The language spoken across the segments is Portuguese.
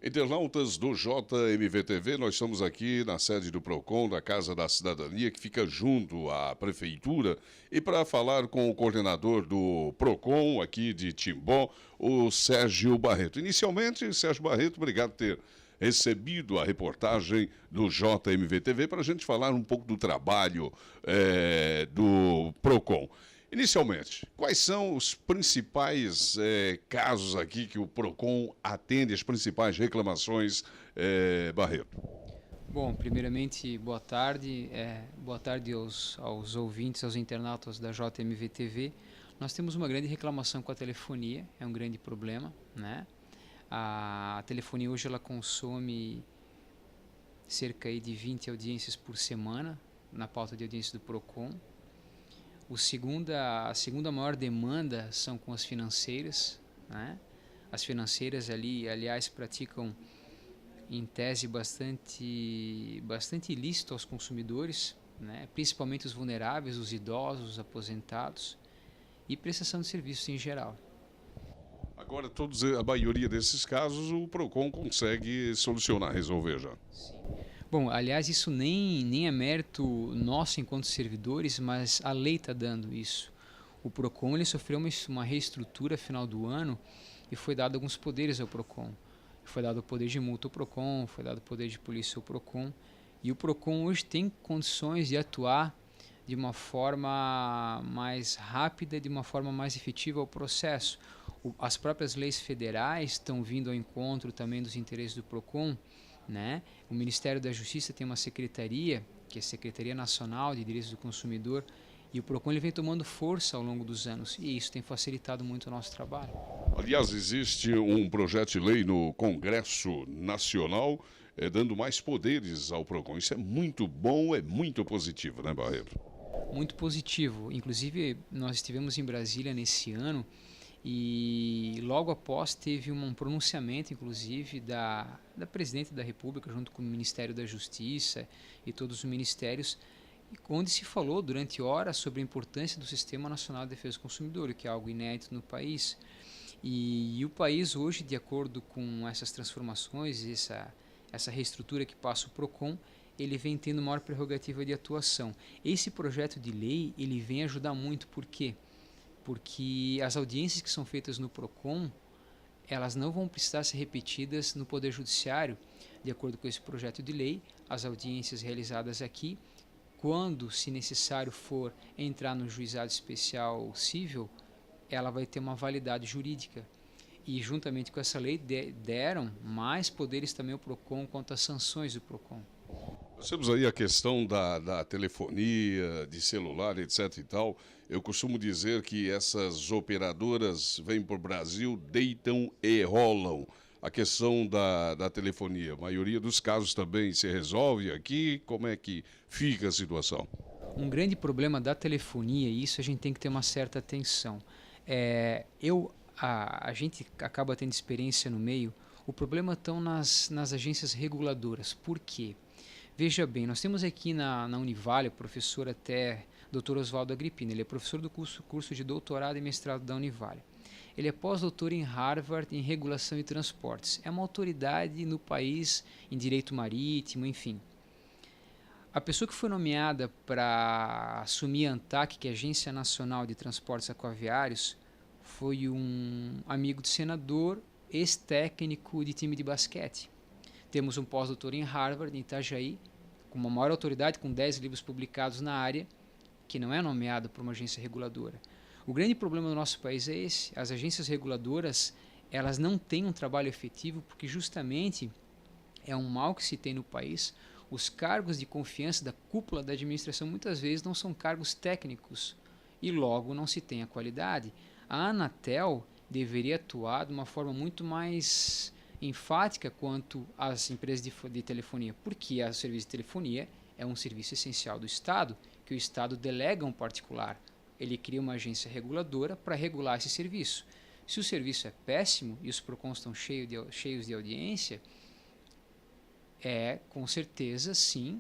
Internautas do JMV-TV, nós estamos aqui na sede do PROCON, da Casa da Cidadania, que fica junto à Prefeitura, e para falar com o coordenador do PROCON aqui de Timbó, o Sérgio Barreto. Inicialmente, Sérgio Barreto, obrigado por ter recebido a reportagem do JMV-TV para a gente falar um pouco do trabalho do PROCON. Inicialmente, quais são os principais casos aqui que o PROCON atende, as principais reclamações, Barreto? Bom, primeiramente, boa tarde. Boa tarde aos ouvintes, aos internautas da JMV-TV. Nós temos uma grande reclamação com a telefonia, é um grande problema, né? A telefonia hoje ela consome cerca aí de 20 audiências por semana na pauta de audiência do PROCON. A segunda maior demanda são com as financeiras, né? As financeiras ali, aliás, praticam em tese bastante ilícito aos consumidores, né? Principalmente os vulneráveis, os idosos, os aposentados e prestação de serviços em geral. Agora, a maioria desses casos, o PROCON consegue solucionar, resolver já. Sim. Bom, aliás, isso nem é mérito nosso enquanto servidores, mas a lei está dando isso. O PROCON ele sofreu uma reestrutura final do ano e foi dado alguns poderes ao PROCON. Foi dado o poder de multa ao PROCON, foi dado o poder de polícia ao PROCON. E o PROCON hoje tem condições de atuar de uma forma mais rápida, de uma forma mais efetiva ao processo. As próprias leis federais estão vindo ao encontro também dos interesses do PROCON, né? O Ministério da Justiça tem uma secretaria, que é a Secretaria Nacional de Direitos do Consumidor, e o PROCON ele vem tomando força ao longo dos anos, e isso tem facilitado muito o nosso trabalho. Aliás, existe um projeto de lei no Congresso Nacional dando mais poderes ao PROCON. Isso é muito bom, é muito positivo, né, Barreto? Muito positivo. Inclusive, nós estivemos em Brasília nesse ano e logo após teve um pronunciamento, inclusive, da Presidente da República, junto com o Ministério da Justiça e todos os ministérios, onde se falou durante horas sobre a importância do Sistema Nacional de Defesa do Consumidor, que é algo inédito no país. E o país hoje, de acordo com essas transformações, essa reestrutura que passa o PROCON, ele vem tendo maior prerrogativa de atuação. Esse projeto de lei ele vem ajudar muito, por quê? Porque as audiências que são feitas no PROCON, elas não vão precisar ser repetidas no Poder Judiciário. De acordo com esse projeto de lei, as audiências realizadas aqui, quando, se necessário for, entrar no juizado especial civil, ela vai ter uma validade jurídica. E juntamente com essa lei deram mais poderes também ao PROCON quanto às sanções do PROCON. Nós temos aí a questão da telefonia, de celular, etc e tal. Eu costumo dizer que essas operadoras vêm para o Brasil, deitam e rolam. A questão da telefonia, a maioria dos casos também se resolve aqui. Como é que fica a situação? Um grande problema da telefonia, e isso a gente tem que ter uma certa atenção. A gente acaba tendo experiência no meio, o problema estão nas agências reguladoras. Por quê? Veja bem, nós temos aqui na Univale o professor Dr. Oswaldo Agrippino. Ele é professor do curso de doutorado e mestrado da Univale. Ele é pós-doutor em Harvard em regulação e transportes. É uma autoridade no país em direito marítimo, enfim. A pessoa que foi nomeada para assumir a ANTAC, que é a Agência Nacional de Transportes Aquaviários, foi um amigo do senador, ex-técnico de time de basquete. Temos um pós-doutor em Harvard, em Itajaí, com uma maior autoridade, com 10 livros publicados na área, que não é nomeado por uma agência reguladora. O grande problema do nosso país é esse. As agências reguladoras, elas não têm um trabalho efetivo, porque justamente é um mal que se tem no país. Os cargos de confiança da cúpula da administração muitas vezes não são cargos técnicos e logo não se tem a qualidade. A Anatel deveria atuar de uma forma muito mais enfática quanto às empresas de telefonia, porque o serviço de telefonia é um serviço essencial do Estado, que o Estado delega a um particular. Ele cria uma agência reguladora para regular esse serviço. Se o serviço é péssimo e os PROCONs estão cheios de audiência, com certeza, sim,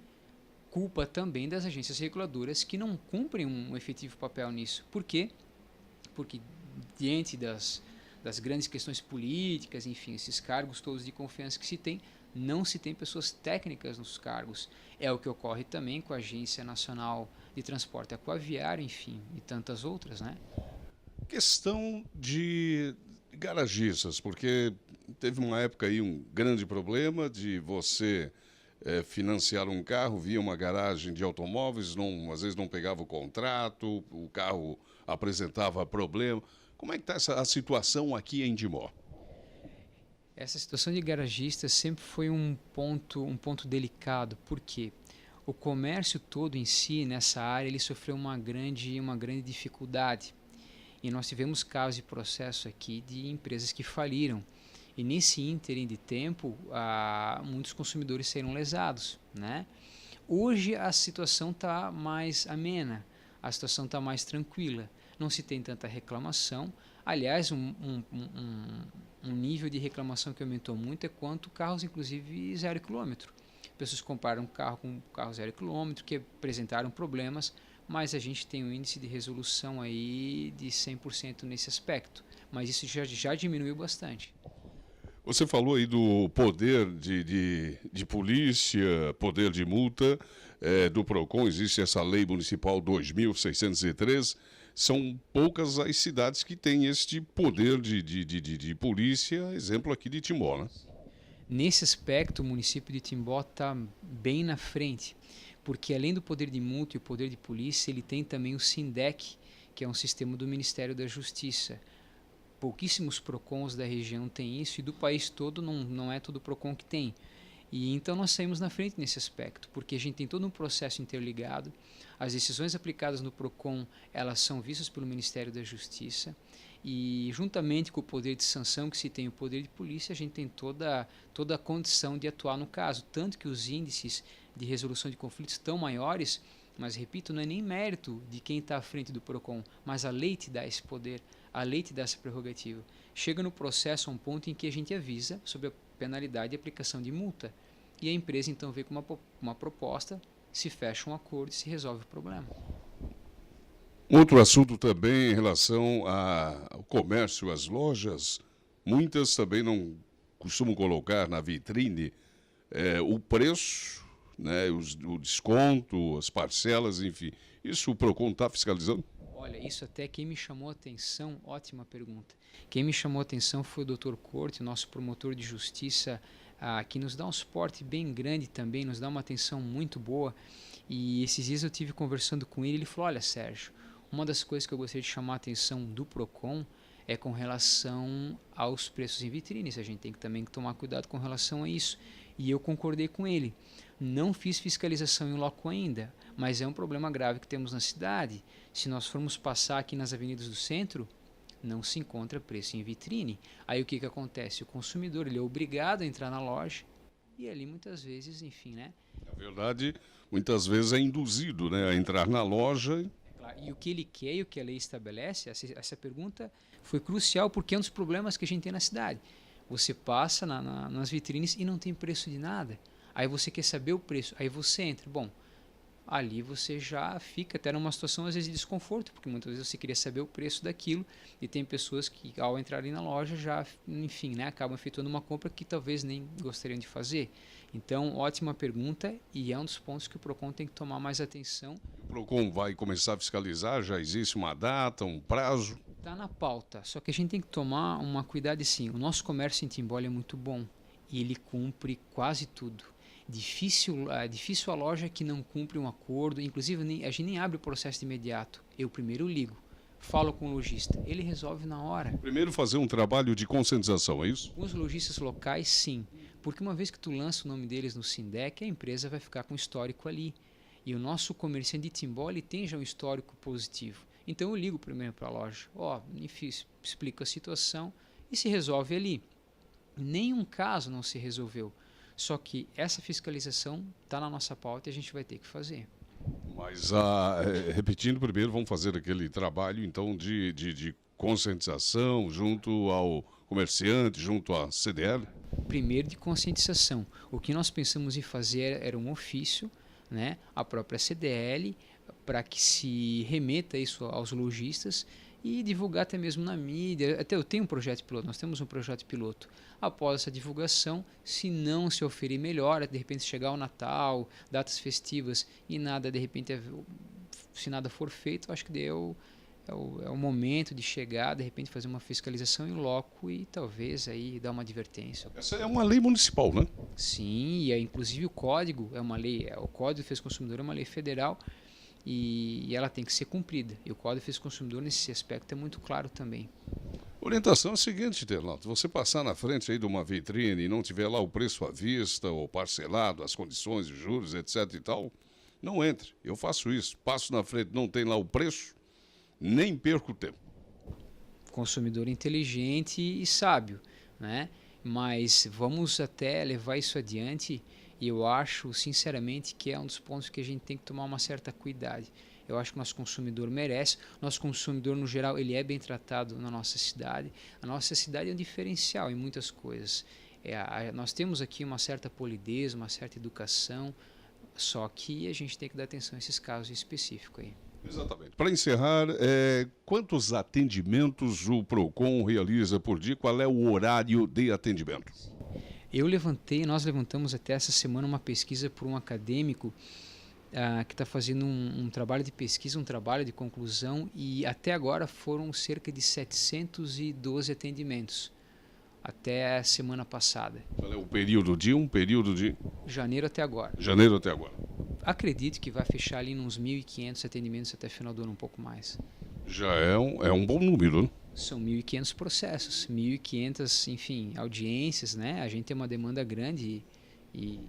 culpa também das agências reguladoras que não cumprem um efetivo papel nisso. Por quê? Porque diante das das grandes questões políticas, enfim, esses cargos todos de confiança que se tem, não se tem pessoas técnicas nos cargos. É o que ocorre também com a Agência Nacional de Transporte Aquaviário, enfim, e tantas outras, né? Questão de garagistas, porque teve uma época aí um grande problema de você financiar um carro via uma garagem de automóveis, não, às vezes não pegava o contrato, o carro apresentava problema. Como é que está a situação aqui em Timó? Essa situação de garagista sempre foi um ponto delicado, porque o comércio todo em si, nessa área, ele sofreu uma grande dificuldade. E nós tivemos casos de processo aqui de empresas que faliram. E nesse ínterim de tempo, muitos consumidores saíram lesados, né? Hoje a situação está mais amena, a situação está mais tranquila. Não se tem tanta reclamação. Aliás, um nível de reclamação que aumentou muito é quanto carros, inclusive, 0 quilômetro. Pessoas comparam um carro com um carro 0 quilômetro que apresentaram problemas, mas a gente tem um índice de resolução aí de 100% nesse aspecto. Mas isso já diminuiu bastante. Você falou aí do poder de polícia, poder de multa do PROCON, existe essa lei municipal 2.603, são poucas as cidades que têm este poder de polícia, exemplo aqui de Timbó, né? Nesse aspecto, o município de Timbó está bem na frente, porque além do poder de multa e o poder de polícia, ele tem também o SINDEC, que é um sistema do Ministério da Justiça. Pouquíssimos PROCONs da região têm isso e do país todo não é todo PROCON que tem. E então nós saímos na frente nesse aspecto, porque a gente tem todo um processo interligado, as decisões aplicadas no PROCON, elas são vistas pelo Ministério da Justiça e juntamente com o poder de sanção que se tem, o poder de polícia, a gente tem toda a condição de atuar no caso, tanto que os índices de resolução de conflitos estão maiores, mas repito, não é nem mérito de quem está à frente do PROCON, mas a lei te dá esse poder, a lei te dá essa prerrogativa. Chega no processo a um ponto em que a gente avisa sobre a penalidade e aplicação de multa. E a empresa então vem com uma proposta, se fecha um acordo e se resolve o problema. Outro assunto também em relação ao comércio, às lojas, muitas também não costumam colocar na vitrine o preço, né, o desconto, as parcelas, enfim. Isso o PROCON está fiscalizando? Olha, isso até quem me chamou a atenção, ótima pergunta. Quem me chamou a atenção foi o Dr. Corte, nosso promotor de justiça, que nos dá um suporte bem grande também, nos dá uma atenção muito boa. E esses dias eu tive conversando com ele, ele falou, olha Sérgio, uma das coisas que eu gostaria de chamar a atenção do PROCON é com relação aos preços em vitrines. A gente tem que também tomar cuidado com relação a isso. E eu concordei com ele. Não fiz fiscalização em loco ainda, mas é um problema grave que temos na cidade. Se nós formos passar aqui nas avenidas do centro, não se encontra preço em vitrine. Aí o que acontece? O consumidor ele é obrigado a entrar na loja e ali muitas vezes, enfim, né? Na verdade, muitas vezes é induzido, né, a entrar na loja. E o que ele quer e o que a lei estabelece, essa pergunta foi crucial porque é um dos problemas que a gente tem na cidade. Você passa nas vitrines e não tem preço de nada. Aí você quer saber o preço, aí você entra. Bom, ali você já fica até numa situação às vezes de desconforto, porque muitas vezes você queria saber o preço daquilo e tem pessoas que ao entrarem na loja já, enfim, né, acabam efetuando uma compra que talvez nem gostariam de fazer. Então, ótima pergunta e é um dos pontos que o PROCON tem que tomar mais atenção. O PROCON vai começar a fiscalizar? Já existe uma data, um prazo? Está na pauta, só que a gente tem que tomar uma cuidado assim. O nosso comércio em Timbó é muito bom e ele cumpre quase tudo. Difícil a loja que não cumpre um acordo, inclusive a gente nem abre o processo de imediato. Eu primeiro ligo, falo com o lojista, ele resolve na hora. Primeiro fazer um trabalho de conscientização, é isso? Com os lojistas locais, sim, porque uma vez que tu lança o nome deles no SINDEC, a empresa vai ficar com histórico ali. E o nosso comerciante de Timbó, ele tem já um histórico positivo. Então eu ligo primeiro para a loja, enfim, explico a situação e se resolve ali. Nenhum caso não se resolveu. Só que essa fiscalização está na nossa pauta e a gente vai ter que fazer. Mas, repetindo primeiro, vamos fazer aquele trabalho, então, de conscientização junto ao comerciante, junto à CDL? Primeiro de conscientização. O que nós pensamos em fazer era um ofício, né, à própria CDL, para que se remeta isso aos lojistas e divulgar até mesmo na mídia. Até eu tenho um projeto piloto, nós temos um projeto piloto. Após essa divulgação, se não se oferir melhor, de repente chegar o Natal, datas festivas e nada, de repente, se nada for feito, eu acho que deu é o momento de chegar, de repente fazer uma fiscalização em loco e talvez aí dar uma advertência. Essa é uma lei municipal, né? Sim, e inclusive o código é uma lei, o Código de Defesa do Consumidor é uma lei federal e ela tem que ser cumprida. E o Código de Defesa do Consumidor nesse aspecto é muito claro também. Orientação é a seguinte, Ternato, você passar na frente aí de uma vitrine e não tiver lá o preço à vista ou parcelado, as condições de juros, etc e tal, não entre. Eu faço isso, passo na frente, não tem lá o preço, nem perco tempo. Consumidor inteligente e sábio, né? Mas vamos até levar isso adiante e eu acho, sinceramente, que é um dos pontos que a gente tem que tomar uma certa cuidado. Eu acho que o nosso consumidor merece, nosso consumidor, no geral, ele é bem tratado na nossa cidade. A nossa cidade é um diferencial em muitas coisas. Nós temos aqui uma certa polidez, uma certa educação, só que a gente tem que dar atenção a esses casos específicos aí. Exatamente. Para encerrar, quantos atendimentos o PROCON realiza por dia? Qual é o horário de atendimento? Nós levantamos até essa semana uma pesquisa por um acadêmico que está fazendo um trabalho de pesquisa, um trabalho de conclusão e até agora foram cerca de 712 atendimentos, até a semana passada. Qual é o período de Janeiro até agora. Janeiro até agora. Acredito que vai fechar ali nos 1.500 atendimentos até final do ano, um pouco mais. Já é um bom número, né? São 1.500 processos, 1.500, enfim, audiências, né? A gente tem uma demanda grande e...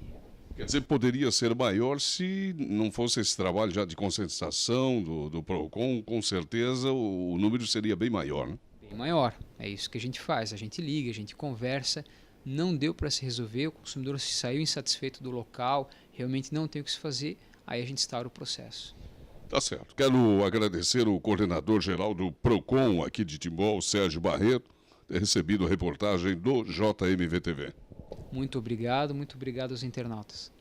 Quer dizer, poderia ser maior se não fosse esse trabalho já de conscientização do PROCON, com certeza o número seria bem maior, né? Bem maior, é isso que a gente faz, a gente liga, a gente conversa, não deu para se resolver, o consumidor se saiu insatisfeito do local, realmente não tem o que se fazer, aí a gente instaura o processo. Tá certo. Quero agradecer o coordenador-geral do PROCON aqui de Timbó, Sérgio Barreto, ter recebido a reportagem do JMV-TV. Muito obrigado aos internautas.